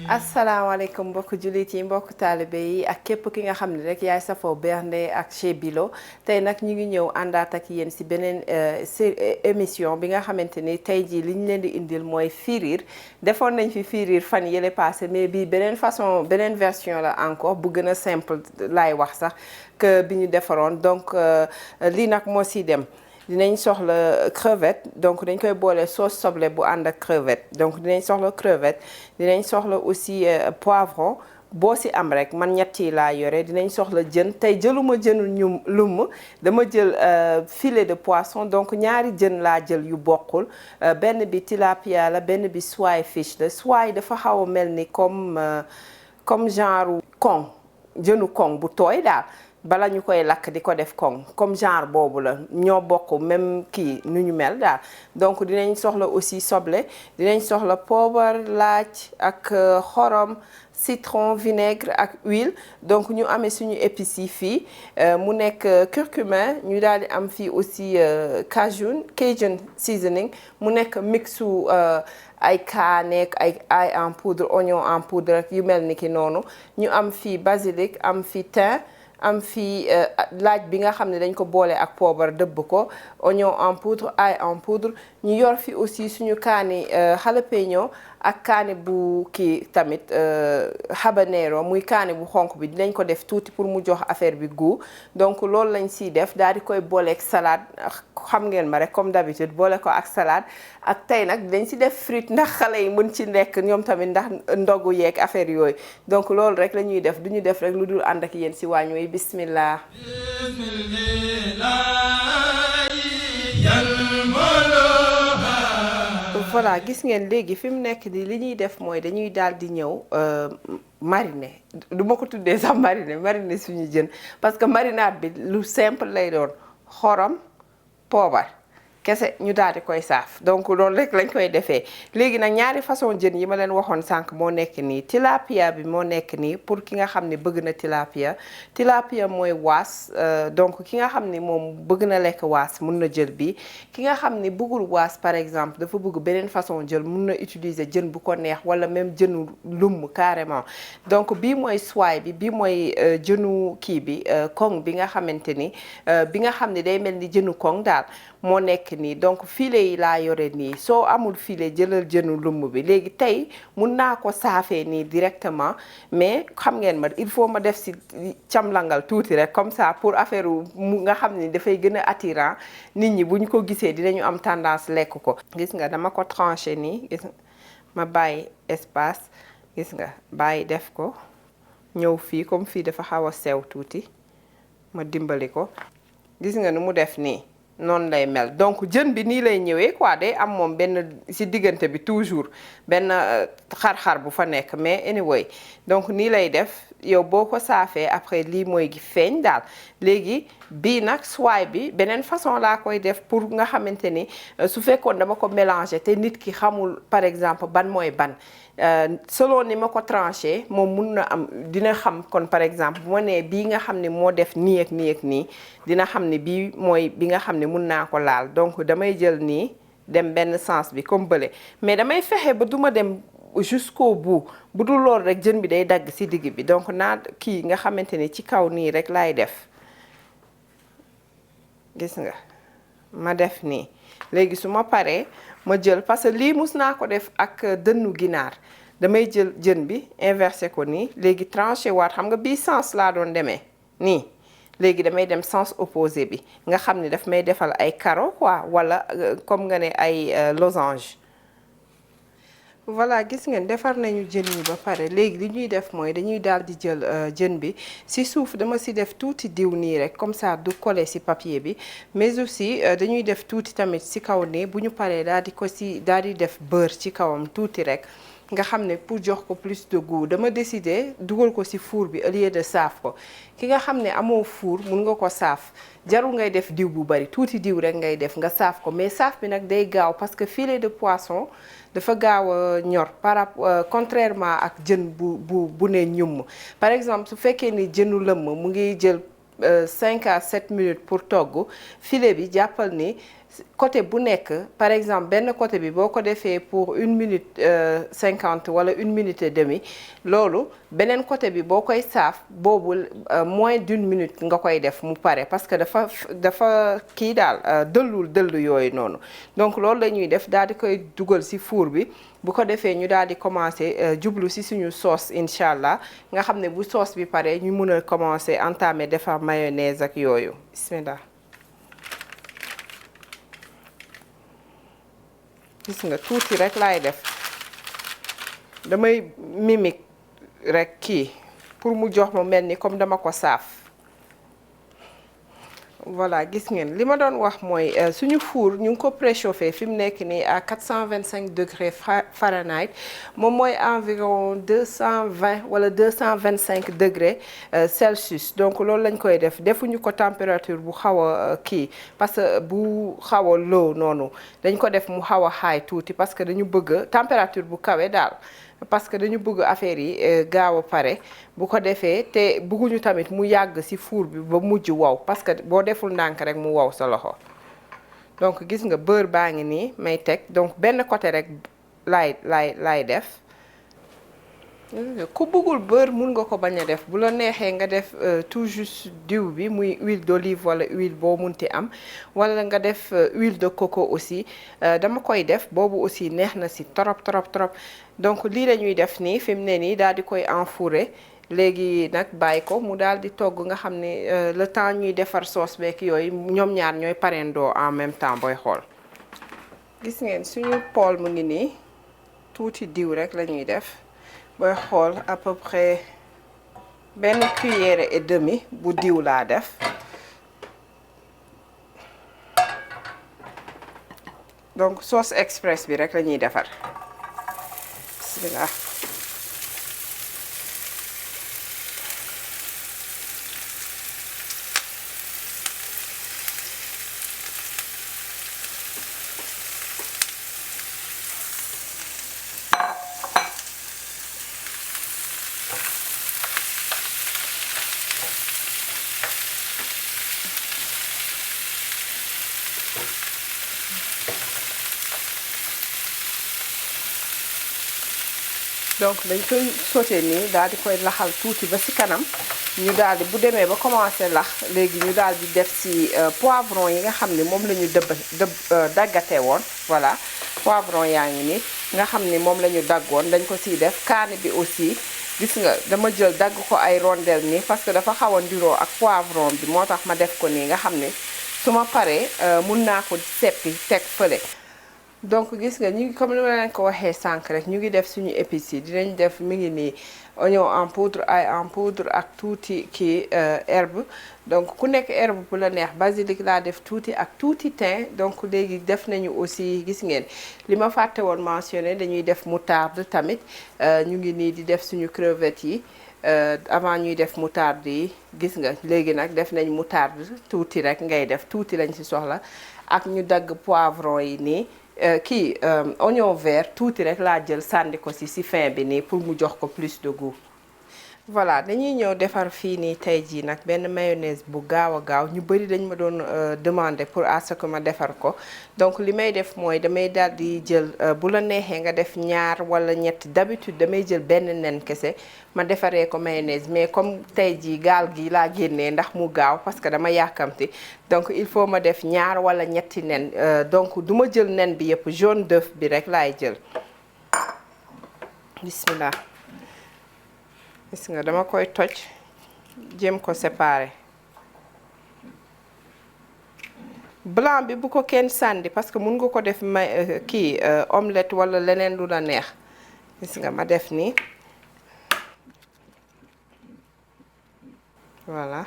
asalaamaaleykum mbokk jullit yi mbokk taalibe yi ak képp ki nga xam ne rek yaay safoo bernde ak Chez Bilo tey nag ñu ngi ñëw àndaat ak yéen si beneen émission bi nga xamante ni tey jii li ñu leen di indil mooy firiir defoon nañ fi firiir fan yële passé mais bii beneen version la encore bu gën a simple laay wax sax que bi ñu defaroon donc lii nag moo siy dem. dinañ soxla crevette donc dañ koy boole sauce soble bu ànd ak crevette donc dinañ soxla crevette dinañ soxla aussi poivron boo si am rek man ñett yi laa yore dinañ soxla jën tey jëluma jënu ñu lumm dama jël filet de poisson donc ñaari jën laa jël yu bokkul benn bi tilapia la benn bi swai fish la swai dafa xaw a mel ni comme genre kong jënu kong bu tooy daal bala ñu koy lakk di ko def comme genre boobu la ñoo bokk même kii nu ñu mel daal donc dinañ soxla aussi soble dinañ soxla poobar laaj ak xorom citron vinaigre ak huile donc ñu amee suñu épices yi fii mu nekk curcumin ñu daal di am fii aussi Cajun seasoning mu nekk mixu ay kaaneek ay ail en poudre oignon en poudre ak yu mel ni ki noonu ñu am fii basilic am fii thym am fii laaj bi nga xam ne dañ ko boole ak poobar dëbb ko oignon en poudre ail en poudre ñu yor fi aussi suñu kaani jalapeno ak kaani bu kii tamit habanero muy kaani bu xonk bi dinañ ko def tuuti pour mu jox affaire bi goût donc loolu lañ siy def daal di koy boole ak salade xam ngeen ma rek comme d'habitude boole ko ak salade ak tey nag dañ si def frite ndax xale yi mën ci nekk ñoom tamit ndax ndogu yeeg affaire yooyu donc loolu rek la ñuy def du ñu def rek lu dul ànd ak yéen si waañ wi bismillah voilà gis ngeen léegi fi mu nekk nii li ñuy def mooy dañuy daal di ñëw mariner du ma ko tuddee sax mariner suñu jën parce que marinade bi lu simple lay doon xorom poobar kese ñu daal di koy saaf donc loolu rek lañ koy defee léegi nag ñaari façon jën yi ma leen waxoon sànq moo nekk nii tilapia bi moo nekk nii pour ki nga xam ne bëgg na tilapia mooy waas donc ki nga xam ni moom bëgg na lekk waas mun na jël bi ki nga xam ni bëggul waas par exemple dafa bëgg beneen façon jël mun na utiliser jën bu ko neex wala même jënu lumm carrément donc bii mooy swai bi mooy jënu kii bi kong bi nga xamante ni bi nga xam ne day mel ni jënu kong daal moo nekk nii donc filet yi laa yore nii soo amul filet jëlal jënu lumb bi léegi tey mun naa ko saafee nii directement mais xam ngeen ma il faut ma def si camlangal tuuti rek comme ça pour affaire mu nga xam ni dafay gën a attirant nit ñi bu ñu ko gisee dinañu am tendance lekk ko gis nga dama ko tranché nii gis ma bàyyi espace gis nga bàyyi def ko ñëw fii comme fii dafa xaw a sew tuuti ma dimbali ko gis nga nu mu def nii noonu lay mel donc jën bi nii lay ñëwee quoi day am moom benn ci diggante bi toujours benn xar-xar bu fa nekk mais anyway donc nii lay def yow boo ko saafee après lii mooy gi feeñ daal léegi bii nag swai bi beneen façon laa koy def pour nga xamante ni su fekkoon dama ko mélanger te nit ki xamul par exemple ban mooy ban selon ni ma ko tranché moom mun na am dina xam kon par exemple bu ma nee bii nga xam ne moo def nii ak nii ak nii dina xam ne bii mooy bi nga xam ne mun naa ko laal donc damay jël nii dem benn sens bi comme bële mais damay fexe ba duma dem jusqu'au bout bu dul loolu rek jën bi day dagg ci digg bi donc naa kii nga xamante ni ci kaw nii rek laay def gis nga ma def nii léegi su ma paree ma jël parce que lii mus naa ko def ak dënnu ginaar damay jël jën bi inversé ko nii léegi tranché waat xam nga bii sens laa doon demee nii léegi damay dem sens opposé bi nga xam ni daf may defal ay carreaux quoi wala comme nga ne ay losange voilà gis ngeen defar nañu jën yi ba pare léegi li ñuy def mooy dañuy daal di jël jën bi ci suuf dama ci def tuuti diw nii rek comme ça du coller ci papier bi mais aussi dañuy def tuuti tamit ci kaw nii bu ñu paree daal di ko ci daal di def beurre ci kawam tuuti rek nga xam ne pour jox ko plus de goût dama décidé dugal ko ci four bi au lieu de saaf ko ki nga xam ne amoo four mun nga ko saaf jarul ngay def diw bu bari tuuti diw rek ngay def nga saaf ko mais saaf bi nag day gaaw parce que filet de poisson dafa gaaw a ñor contrairement ak jën bu ne ñum par exemple su fekkee ni jënu lëmm mu ngi jël 5 à 7 minutes pour togg filet bi jàppal ni côté bu nekk par exemple benn côté bi boo ko defee pour 1 minute 50 wala 1 minute et demie loolu beneen côté bi boo koy saaf boobu moins d'1 minute nga koy def mu pare parce que dafa kii daal dëll yooyu noonu donc loolu la ñuy def daal di koy dugal ci four bi bu ko defee ñu daal di commencer jublu ci suñu sauce incha allah nga xam ne bu sauce bi pare ñu mën a commencer entamer defar mayonnaise ak yooyu bismillah. gis nga tuuti rek laay def damay mimique rek kii pour mu jox ma mel ni comme dama ko saaf voilà gis ngeen li ma doon wax mooy suñu four ñu ngi ko préchauffé fi mu nekk nii à 425 degrés Fahrenheit moom mooy environ 220 wala 225 degrés Celsius donc loolu lañ koy def defuñu ko température bu xaw a kii parce que bu xaw a low noonu dañ ko def mu xaw a high tuuti parce que dañu bëgg température bu kawe daal parce que dañu bëgg affaire yi gaaw a pare bu ko defee te bëgguñu tamit mu yàgg ci four bi ba mujj wow parce que boo deful ndànk rek mu wow sa loxo donc gis nga beurre baa ngi nii may teg donc benn côté rek laay def ku bëggul beurre mun nga ko bañ a def bu la neexee nga def tout juste diw bi muy huile d'olive wala huile boo munti am wala nga def huile de coco aussi dama koy def boobu aussi neex na ci trop donc lii la ñuy def nii fi mu ne nii daal di koy enfourrer léegi nag bàyyi ko mu daal di togg nga xam ne le temps ñuy defar sauce beek yooyu ñoom ñaar ñooy parendoo en même temps booy xool. gis ngeen suñu poêle mu ngi nii tuuti diw rek la ñuy def. booy xool à peu près benn cuillère et demi bu diw laa def donc sauce express bi rek la ñuy defar bismillah. donc dañ koy sauté nii daal di koy laxal tuuti ba ci kanam ñu daal di bu demee ba commencé lax léegi ñu daal di def ci poivron yi nga xam ne moom la ñu daggate woon voilà poivron yaa ngi nii nga xam ni moom la ñu daggoon dañ ko ciy def kaani bi aussi gis nga dama jël dagg ko ay rondelles nii parce que dafa xaw a ndiroo ak poivron bi moo tax ma def ko nii nga xam ne su ma paree mun naa ko seppi teg fële. donc gis nga ñu ngi comme ni ma leen ko waxee sànq rek ñu ngi def suñu épices yi dinañ def mi ngi nii oignon en poudre ail en poudre ak tuuti kii herbe donc ku nekk herbe bu la neex basilic laa def tuuti ak tuuti thym donc léegi def nañu aussi gis ngeen li ma fàtte woon mentionné dañuy def moutarde tamit ñu ngi nii di def suñu crevettes yi avant ñuy def moutarde yi gis nga léegi nag def nañ moutarde tuuti rek ngay def tuuti lañ ci soxla ak ñu dagg poivron yi nii oignon vert tuuti rek laa jël sànni ko ci fin bi nii pour mu jox ko plus de goût. voilà dañuy ñëw defar fii nii tey jii nag benn mayonnaise bu gaaw a gaaw ñu bari dañ ma doon demander pour à ce que ma defar ko donc li may def mooy damay daal di jël bu la neexee nga def ñaar wala ñett d'habitude damay jël benn nen kese ma defaree ko mayonnaise mais comme tey jii gaal gi laa génnee ndax mu gaaw parce que dama yàkkamti donc il faut ma def ñaar wala ñetti nen donc du ma jël nen bi yëpp jaune d'œuf bi rek laay jël bismillah. gis nga dama koy toj jéem ko séparer blanc bi bu ko kenn sànni parce que mun nga ko def omelette wala leneen lu la neex gis nga ma def nii voilà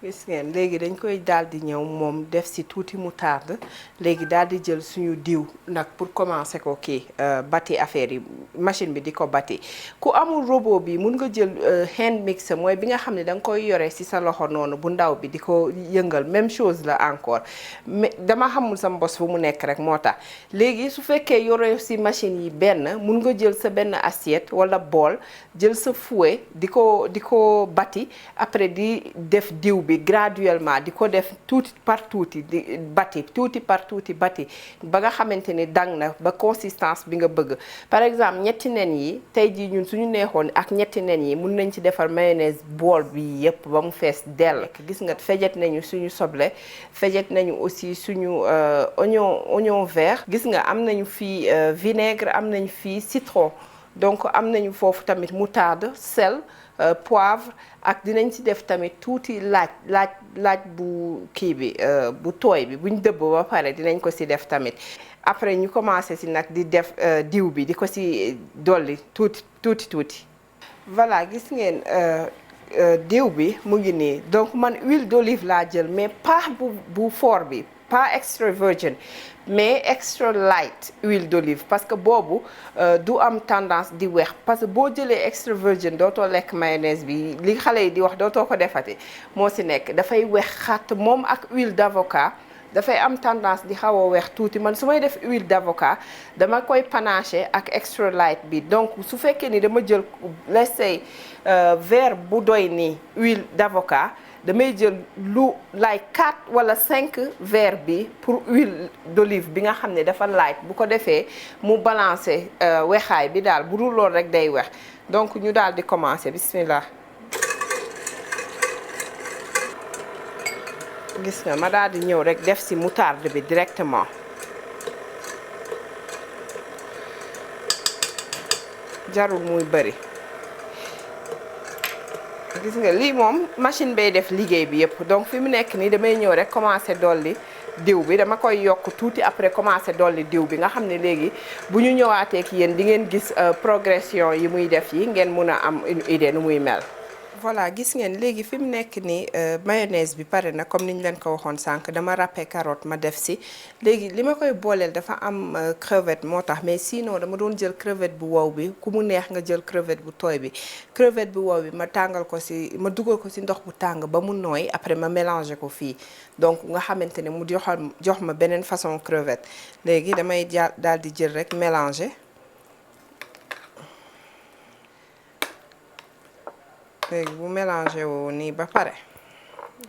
gis ngeen léegi dañ koy daal di ñëw moom def si tuuti moutarde léegi daal di jël suñu diw nag pour commencer ko kii bati affaire yi machine bi di ko bati ku amul robot bi mun nga jël hand mixer mooy bi nga xam ne da nga koy yore si sa loxo noonu bu ndaw bi di ko yëngal même chose la encore mais dama xamul sa mbos fu mu nekk rek moo tax léegi su fekkee yore si machine yi benn mun nga jël sa benn assiette wala bool jël sa fouet di ko bati après di def diw bi graduellement di ko def tuuti par tuuti di bati tuuti par tuuti bati ba nga xamante ni dang na ba consistance bi nga bëgg par exemple ñetti nen yi tey jii ñun suñu neexoon ak ñetti nen yi mun nañ ci defar mayonnaise bool bi yépp ba mu fees dell gis nga fejet nañu suñu soble fejet nañu aussi suñu oignon vert gis nga am nañu fii vinaigre am nañu fii citron donc am nañu foofu tamit moutarde sel poivre ak dinañ ci def tamit tuuti laaj bu kii bi bu tooy bi buñ dëbb ba pare dinañ ko ci def tamit après ñu commencé ci nag di def diw bi di ko ci dolli tuuti voilà gis ngeen diw bi mu ngi nii donc man huile d'olive laa jël mais pas bu fort bi pas extra virgin mais extra light huile d'olive parce que boobu du am tendance di weex parce que boo jëlee extra virgin dootoo lekk mayonnaise bi li xale yi di wax dootoo ko defati moo ci nekk dafay weex xatt moom ak huile d'avocat dafay am tendance di xaw a weex tuuti man su may def huile d'avocat dama koy panaché ak extra light bi donc su fekkee ni dama jël let's say verre bu doy nii huile d'avocat damay jël lu like 4 wala 5 verre bi pour huile d'olive bi nga xam ne dafa light bu ko defee mu balancer weexaay bi daal bu dul lool rek day weex donc ñu daal di commencer bismillah gis nga ma daal di ñëw rek def ci moutarde bi directement jarul muy bari gis nga lii moom machine bay def liggéey bi yépp donc fi mu nekk nii damay ñëw rek commencer dolli diw bi dama koy yokk tuuti après commencer dolli diw bi nga xam ne léegi bu ñu ñëwaatee ak yéen di ngeen gis progression yi muy def yi ngeen mun a am une idée nu muy mel. voilà gis ngeen léegi fi mu nekk nii mayonnaise bi pare na comme ni ñu leen ko waxoon sànq dama râpé carotte ma def si léegi li ma koy booleel dafa am crevette moo tax mais sinon dama doon jël crevette bu wow bi ku mu neex nga jël crevette bu tooy bi crevette bu wow bi ma tàngal ko si ma dugal ko si ndox bu tàng ba mu nooy après ma mélanger ko fii donc nga xamante ne mu jox ma beneen façon crevette léegi damay daal di jël rek mélanger. léegi bu mélangé woo nii ba pare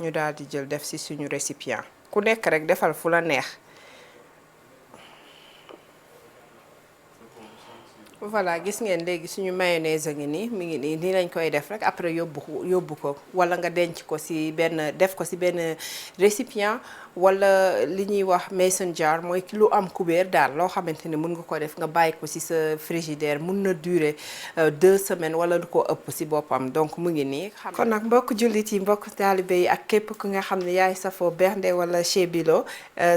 ñu daal di jël def ci suñu récipient ku nekk rek defal fu la neex. voilà gis ngeen léegi suñu mayonnaise a ngi nii mi ngi nii lañ koy def rek après yóbbu ko wala nga denc ko ci def ko ci benn récipient wala li ñuy wax mason jar mooy lu am kubéer daal loo xamante ne mën nga ko def nga bàyyi ko ci sa frigidaire mun na durer 2 semaines wala lu ko ëpp ci boppam donc mu ngi nii. kon nag mbokk jullit yi mbokk taalibe yi ak képp ku nga xam ne yaay safoo bernde wala chez Bilo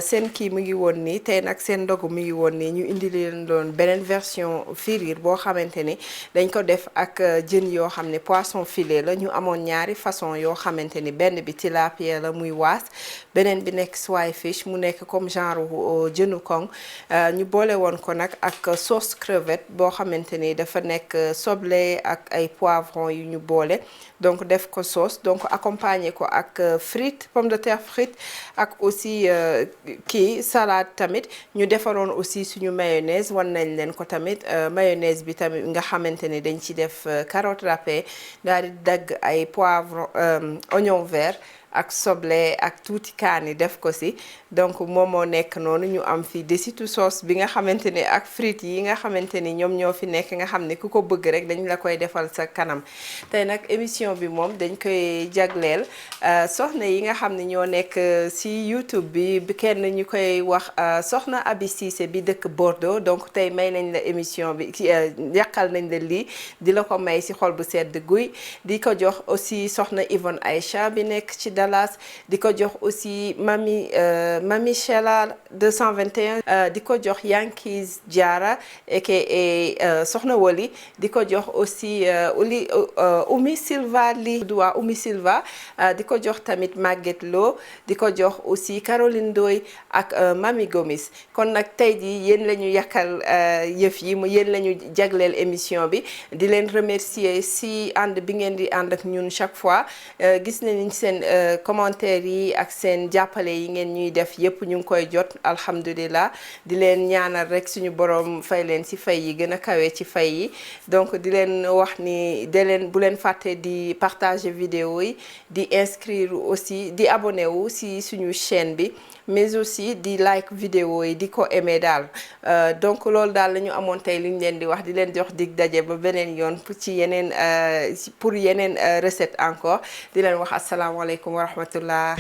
seen kii mu ngi woon nii tey nag seen ndogu mu ngi woon nii ñu indi leen doon beneen version riir boo xamante ni dañ ko def ak jën yoo xam ne poisson filet la ñu amoon ñaari façon yoo xamante ni benn bi tilapia la muy waas beneen bi nekk swai fish mu nekk comme genre jënu kong ñu boole woon ko nag ak sauce crevette boo xamante ni dafa nekk soble ak ay poivron yu ñu boole donc def ko sauce donc accompagner ko ak frites pomme de terre frites ak aussi kii salade tamit ñu defaroon aussi suñu mayonnaise wan nañ leen ko tamit mayonnaise bi tamit nga xamante ni dañ ci def carotte râpée daal di dagg ay poivron oignon vert ak soble ak tuuti kaani def ko ci donc moom moo nekk noonu ñu am fi desitu sauce bi nga xamante ni ak frites yi nga xamante ni ñoom ñoo fi nekk nga xam ne ku ko bëgg rek dañ la koy defal sa kanam tey nag émission bi moom dañ koy jagleel soxna yi nga xam ne ñoo nekk ci YouTube bi kenn ñu koy wax soxna Abi Cissé bi dëkk Bordeaux donc tey may nañ la émission bi yàqal nañ la lii di la ko may ci xol bu sedd guy di ko jox aussi soxna Yvonne Aïcha bi nekk ci Dallas di ko jox aussi Mami Chela 221 di ko jox Yankees Diarra aka Soxna Woli di ko jox aussi Oumi Silva li duwaa Oumi Silva di ko jox tamit Maguette Lo di ko jox aussi Caroline Ndoye ak Mami Gomis kon nag tey jii yéen la ñu yàkkal yëf yi mu yéen la ñu jagleel émission bi di leen remercier si ànd bi ngeen di ànd ak ñun chaque fois gis nañ seen commentaires yi ak seen jàppale yi ngeen ñuy def yépp ñu ngi koy jot alhamdulilah di leen ñaanal rek suñu borom fay leen ci fay yi gën a kawe ci fay yi donc di leen wax ni bu leen fàtte di partager vidéo yi di inscrire aussi di abonné wu ci suñu chaîne bi mais aussi di like vidéo yi di ko aimer daal donc loolu daal la ñu amoon tey li ñu leen di wax di leen jox dig daje ba beneen yoon pour yeneen recette encore di leen wax asalaamaaleykum wa rahmatullah